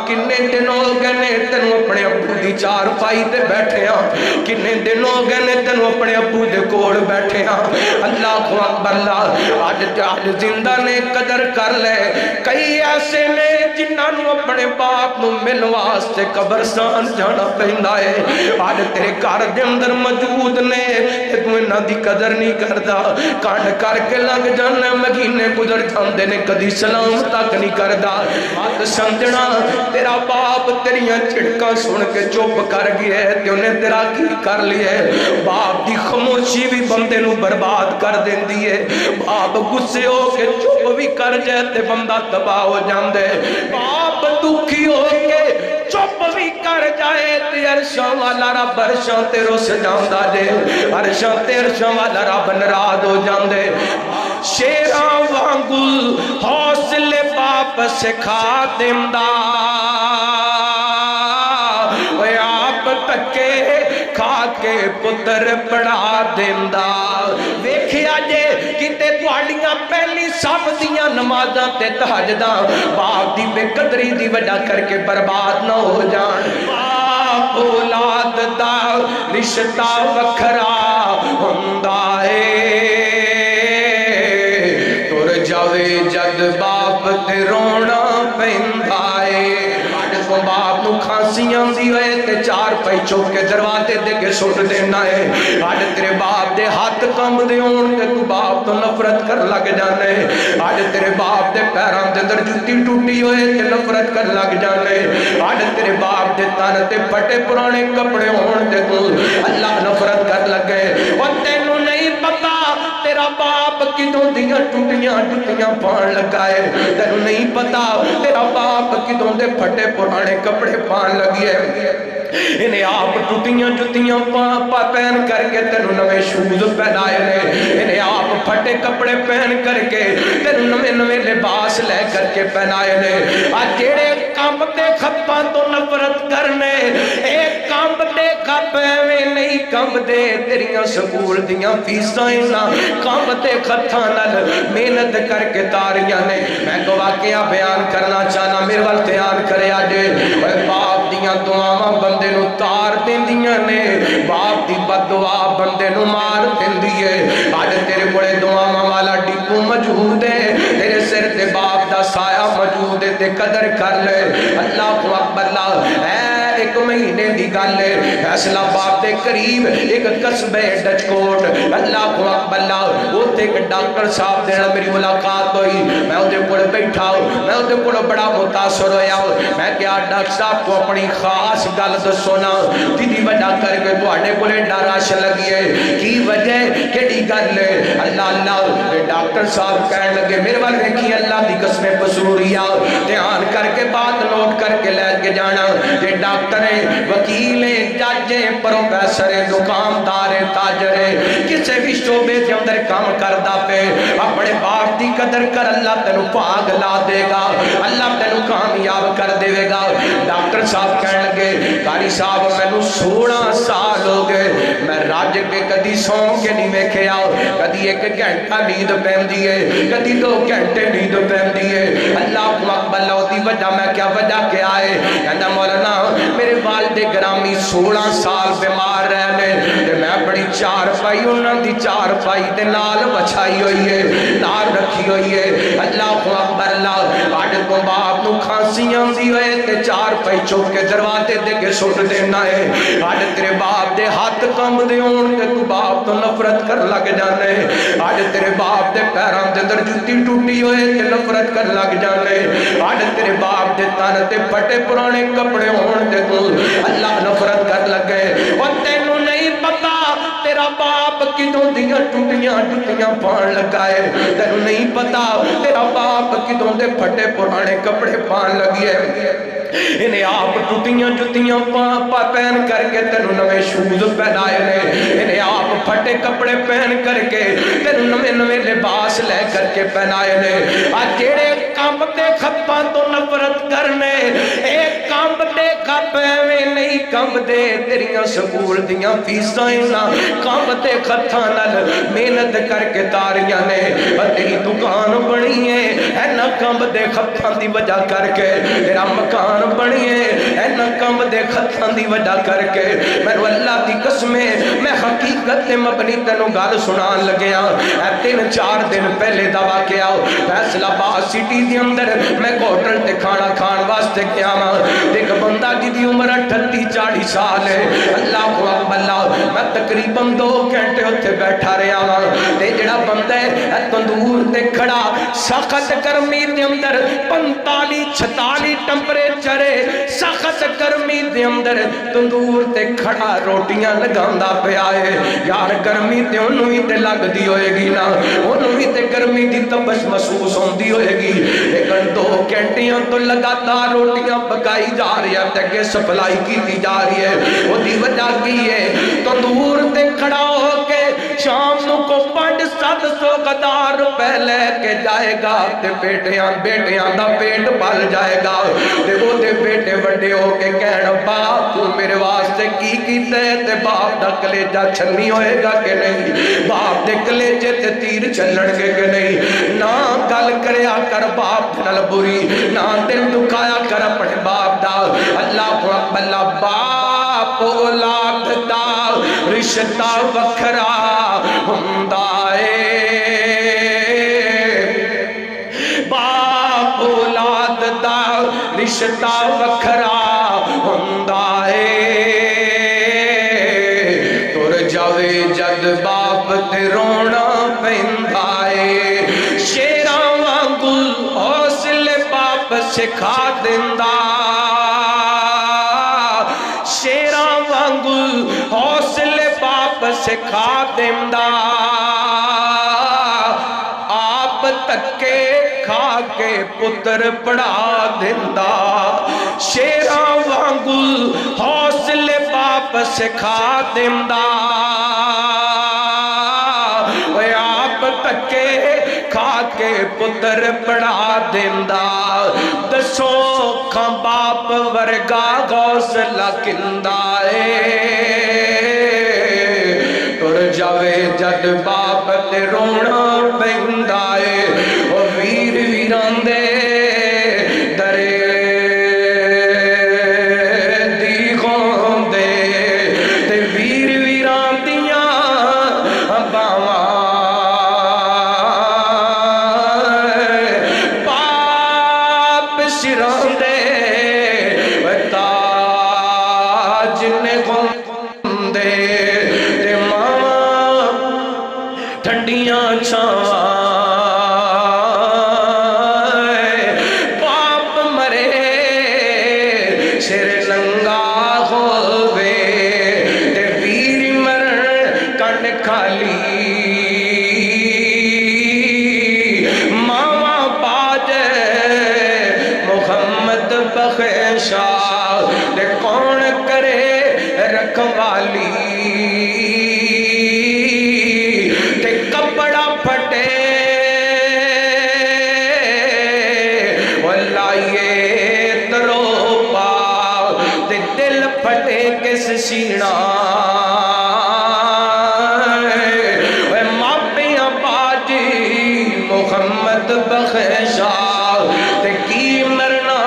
کنے دن ہو گئے نے تینوں اپنے ابو دی چار پائی تے بیٹھے ہاں کنے دن ہو گئے نے تینوں اپنے ابو دے کول بیٹھے ہاں اللہ اکبر اللہ آج زندہ نے قدر کر لے کئی ایسے نے جنہاں نو اپنے باپ نو ملن واسطے قبرستان جانا پیندا ہے آج تیرے گھر دے اندر موجود نے تے تو انہاں دی قدر نہیں کردا کانڈ کر کے لگ جانا مہینے گزر جاندے نے کدی سلام تک نہیں کردا مت سمجھنا تیرا باپ تیریاں چھڑکاں سن کے چپ کر گیا ہے تے انہیں تیرا کی کر لیا ہے باپ دی خاموشی بھی بندے نو برباد کر دیندی ہے باپ غصے ہو کے چپ بھی کر جائے تے بندہ تباہ ہو جاندے باپ دکھی ہو کے چپ بھی کر جائے تے عرشاں والا رب عرشاں تے رس جاندا جے عرشاں تے عرشاں والا رب ناراض ہو جاندے شیراں وانگل حوصلے باپ سکھا دیندا اوے آپ تکے کھا کے پتر پڑھا دیندا ویکھیا جے کتے تواڈیاں پہلی سب دیاں نمازاں تے تہجداں باپ دی بے قدری دی وجہ کر کے برباد نہ ہو جان باپ اولاد دا رشتہ وکھرا ہوندا ہے تر جاوے جد باپ تے رونا پیندا ہے باپ نو کھانسیاں دی ہوئے تے چار پائی چوک کے دروازے دے کے سٹ دینا ہے آج تیرے باپ دے ہاتھ کم دے ہون تے تو باپ تو نفرت کر لگ جانے آج تیرے باپ دے پیران دے در جتی ٹوٹی ہوئے تے نفرت کر لگ جانے آج تیرے باپ دے تن تے پھٹے پرانے کپڑے ہون تے تو اللہ نفرت کر لگے اور تینوں نہیں پتا تیرا باپ کدوں دیاں ٹوٹیاں ٹوٹیاں پان لگائے تینوں نہیں پتا تیرا باپ کدوں دے پھٹے پرانے کپڑے پان لگئے انہیں آپ ٹوٹیاں جتیاں پہن کر کے تینوں نوے شوز پہنائے نے انہیں آپ پھٹے کپڑے پہن کر کے تینوں نوے لباس لے کر کے پہنائے نے آج جیڑے کام دے کھپاں تو نفرت کرنے ایک کام دے کھپے میں نہیں کام دے تیریاں سکول دیاں فیساں کام دے کھتانل محنت کر کے تاریاں نے میں کو واقعہ بیان کرنا چاہنا میرے وقت بیان کرے آجے باپ دیاں دعاواں بندے نو تار دین دیاں نے باپ دی بد دعا بندے نو مار دین دیئے آج تیرے بڑے دعاواں والا ڈیپو موجود ہے تیرے سر تے باپ دا سایہ موجود ہے تے قدر کر لے اللہ کو اکبر اللہ ایک مہینے دی گل ہے فیصلہ باپ دے قریب ایک قصبے ڈچ کوٹ اللہ کو اکبر اللہ وہ تے ایک ڈاکٹر صاحب دینا میری ملاقات ہوئی میں اُدھے پڑھ بیٹھا ہوں میں اُدھے پڑھ بڑا متاثر ہویا ہوں میں کیا ڈاکٹر صاحب کو اپنی خاص گل دسونا دی وجہ کر کے تو آنے پڑھے ڈاراش لگیے کی وجہ کیڑی گل ہے اللہ اللہ ڈاکٹر صاحب کہنے لگے میرے والے دیکھی اللہ دی قسمیں پسوریا دھیان کر کے بات نوٹ کر کے لے کے جانا یہ ڈاکٹریں وکیلیں ججیں پروفیسریں دکانداریں تاجریں کسے بھی شعبے کے اندر کام کردہ پہ اپنے باپ دی قدر کر اللہ تینو پاگ لا دے گا اللہ تینو کامیاب کر دے گا ڈاکٹر صاحب کہنے لگے کاری صاحب میں 16 سال ہو گئے میں راج کے کدی سون کے نہیں ویکھے آؤ کدی ایک گھنٹہ نیند پہن دیئے کدی 2 گھنٹے نیند پہن دیئے اللہ کو اکبر اللہ دی وجہ میں کیا وجہ کے آئے کہنا مولانا میرے والد گرامی 16 سال بیمار رہنے میں بڑی چار پائی انہوں دی چار پائی دے نال بچھائی ہوئی ہے نال رکھی ہوئی ہے اللہ کو اکبر اللہ آج تو باپ نو کھانسیاں دی ہوئے تے چار پائی چوک کے دروازے دے کے سٹ دینا ہے آج تیرے باپ دے ہاتھ کم دے ہون تے تو باپ تو نفرت کر لگ جانے آج تیرے باپ دے پیران دے در جتی ٹوٹی ہوئے تے نفرت کر لگ جانے آج تیرے باپ دے تن تے پھٹے پرانے کپڑے ہون تے تو اللہ نفرت کر لگے اور تینوں نہیں پتا تیرا باپ کدوں دیاں ٹوٹیاں ٹوٹیاں پان لگائے تینوں نہیں پتا تیرا باپ کدوں دے پھٹے پرانے کپڑے پان لگئے انہیں آپ ٹوٹیاں جتیاں پہن کر کے تینوں نوے شوز پہنائے نے انہیں آپ پھٹے کپڑے پہن کر کے تینوں نوے لباس لے کر کے پہنائے نے آج جیڑے کام دے کھپاں تو نفرت کرنے ایک کام دے کھپے میں نہیں کم دے تیریاں سکول دیاں فیساں نہ کم دے خطاں نال محنت کر کے تاریاں نے تیری دکان بنی ہے اے نہ کم دے خطاں دی وجہ کر کے تیرا مکان بنی ہے اے نہ کم دے خطاں دی وجہ کر کے میں اللہ دی قسمیں میں حقیقت مبنی تینوں گل سنان لگیا اے 3-4 دن پہلے دا واقعہ فیصل آباد سٹی دی اندر میں ہوٹل تے کھانا کھان واسطے گیا ایک بندہ جی دی عمر 38-40 سال ہے اللہ اللہ میں تقریباً 2 گھنٹے ہوتے بیٹھا رہا تے جڑا بندہ ہے تندور تے کھڑا سخت گرمی دے اندر 45-46 ٹمپریچر ہے سخت گرمی دے اندر تندور تے کھڑا روٹیاں لگاندا پیا ہے یار گرمی تے انہوں ہی تے لگ دی ہوئے گی نا انہوں ہی تے گرمی دی تبش محسوس ہوندی ہوئے گی لیکن 2 گھنٹیاں تو لگاتار روٹیاں پکائی جا رہی ہے تے سپلائی کی دی جا رہی ہے وہ دی وجہ کی ہے تندور تے کھڑا ہو کے شام نو کو 500-700 قدار پہلے کے جائے گا تے بیٹیاں دا پیٹ پل جائے گا تے وہ دے بیٹے وڈے ہو کے کہنا باپ تو میرے واسطے کی کیتے تے باپ دا کلیجہ چھلنی ہوئے گا کہ نہیں باپ دے کلیجے تے تیر چلن گے کہ نہیں نہ گل کریا کر باپ نال بری نہ دل دکھایا کر اپنے باپ دا اللہ اللہ باپ اولاد دا رشتہ وکھرا ہوندا اے باپ اولاد دا رشتہ وکھرا ہوندا اے تر جاوے جد باپ تے رونا پیندا اے شیراں وانگو حوصلے باپ سکھا دیندا شیراں وانگو حوصلے باپ سکھا دیندا آپ تکے کھا کے پتر پڑھا دیندا شیراں وانگو حوصلے باپ سکھا دیندا آپ تکے کھا کے پتر پڑھا دیندا دسو کھاں باپ ورگا غوصلہ کندا اے تر جاوے جد باپ تے رونا پیندا اے او ویر ویران دے درے دی خوندے تے ویر ویران دیاں باواں باپ سران دے تاج نے خوندے تے ماں ٹھنڈیاں چھاواں باپ مرے سر ننگا ہووے تے ویر مرن کنڈ کھالی ماواں باج محمد بخشا تے کون کرے رکھوالی تے کپڑا پھٹے واللائیے تروپا تے دل پھٹے کس سینہ ماپیاں باجی محمد بخشا تے کی مرنا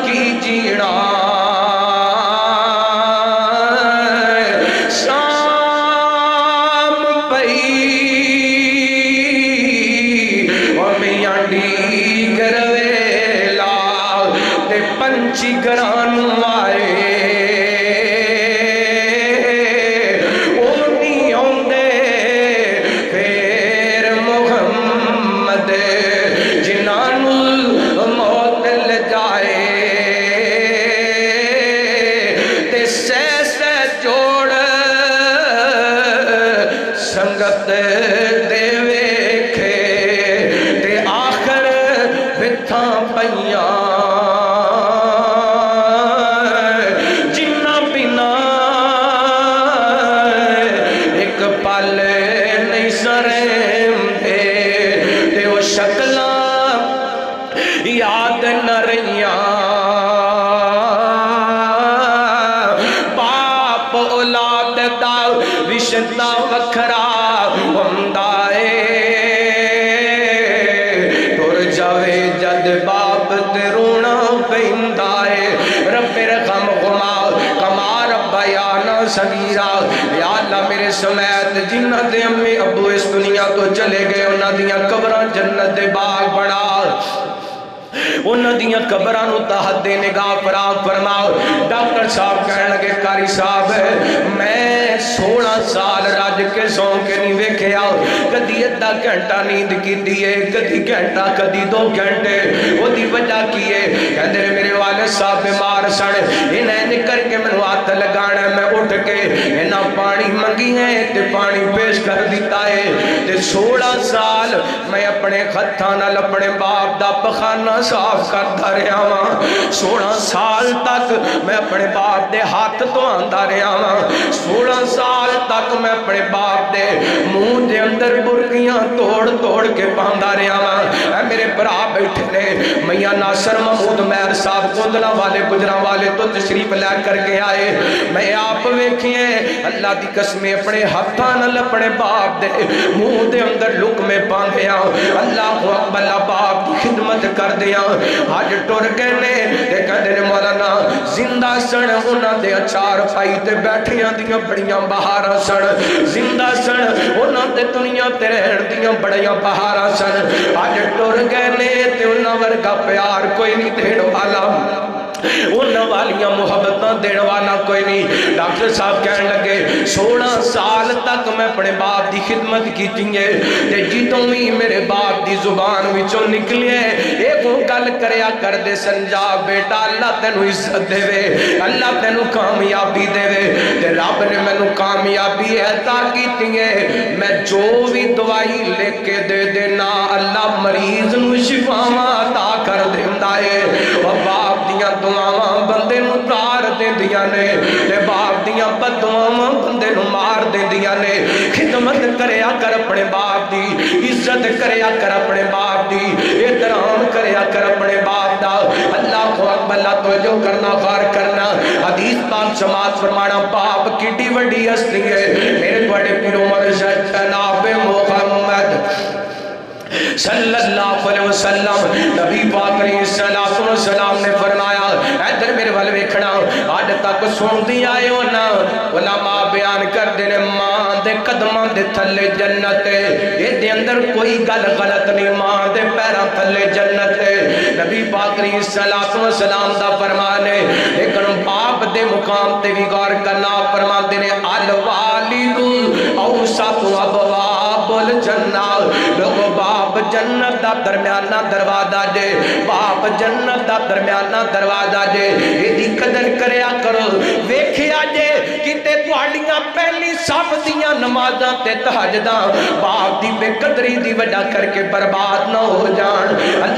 کی جینا شام پئی ومیاں گرویلا تے پنچی گرانو آئے اونی ہوندے پھر محمد جنانو موت لجائے تے سہ جوڑ سنگت دے ویکھے تے آخر بتھاں پئیاں جن رشتہ وکھرا ہوندا اے ٹر جاوے جد باپ تے رونا پیندا اے رب رحم ہما کما ربیانا صغیرا یا اللہ میرے سمیت جنہ دے امی ابو اس دنیا تو چلے گئے انہاں دیاں قبراں جنت دے باغ بنا انہاں دیاں قبراں نو تحت دے نگاہ فراغ فرماؤ ڈاکٹر صاحب کہنے لگے قاری صاحب میں 16 سال رج کے سو کے نہیں ویکھیا کدی ادھا گھنٹہ نیند کیتی ہے کدی گھنٹہ کدی 2 گھنٹے وہ دی وجہ کی ہے کہندے میرے والد صاحب بیمار سن انہیں نکل کے مینوں ہاتھ لگانا میں اٹھ کے انہاں پانی منگی ہے تے پانی پیش کر دیتا ہے تے 16 سال میں اپنے ہتھاں نال اپنے باپ دا پخانہ صاف کرتا رہا ہاں 16 سال تک میں اپنے باپ دے ہاتھ تو آندا رہا ہاں 16 سال تک میں اپنے باپ دے منہ دے اندر برگیاں توڑ توڑ کے پاندا رہا ہاں اے میرے برا بیٹھے نے میاں ناصر محمود مہر صاحب گوندلا والے گجراں والے تو تشریف لے کر کے آئے میں آپ ویکھیے اللہ دی قسم اپنے ہاتھاں نال اپنے باپ دے منہ دے اندر لقمے پاندیاں اللہ اکبر باپ دی خدمت کر دیا آج ٹر گئے نے تے کہندے نے مولانا زندہ سن انہاں دے اچار پائی تے بیٹھیاں دیاں بڑیاں بہاراں سن زندہ سن انہاں تے دنیا تے رہن دیاں بڑیاں بہاراں سن آج ٹر گئے نے تے انہاں ورگا پیار کوئی نہیں دین والا انہاں والیاں محبتاں دین والا کوئی نہیں ڈاکٹر صاحب کہنے لگے 16 سال تک میں اپنے باپ دی خدمت کیتی ہے تے جدوں بھی میرے باپ دی زبان وچوں نکلے ایک گل کریا کر دے سنجا بیٹا اللہ تینوں عزت دے وے اللہ تینوں کامیابی دے وے تے رب نے مینوں کامیابی عطا کیتی ہے میں جو بھی دوائی لے کے دے دینا اللہ مریض نو شفاواں عطا کر دیندا ہے او باپ دیاں دعاواں بندے نو تار دیندیاں نے تے باپ دیاں بددعاواں بندے نو مار دیندیاں نے خدمت کریا کر اپنے باپ دی عزت کریا کر اپنے باپ دی احترام کریا کر اپنے باپ دا اللہ کو اکبر اللہ توجہ کرنا غور کرنا حدیث پاک سماعت فرمانا باپ کیڈی وڈی ہستی ہے میرے بڑے پیر مرشد جناب محمد صلی اللہ علیہ وسلم نبی پاک علیہ السلام نے فرمایا ادھر میرے والے ویکھنا آج تک سن آئے ہو نا علماء بیان کر دینے ماں دے قدماں دے تھلے جنت یہ دے اندر کوئی گل غلط نہیں ماں دے پیرا تھلے جنت نبی پاک علیہ السلام دا فرمانے لیکن باپ دے مقام تے بھی غور کرنا فرمان دینے الوالد اوسط ابواب الجنہ لوگو باپ جنت دا درمیانہ دروازہ دے باپ جنت دا درمیانہ دروازہ دے یہ دی قدر کریا کرو ویکھیا جے کتے تواڈیاں پہلی صف دیاں نمازاں تے تہجداں باپ دی بے قدری دی وجہ کر کے برباد نہ ہو جان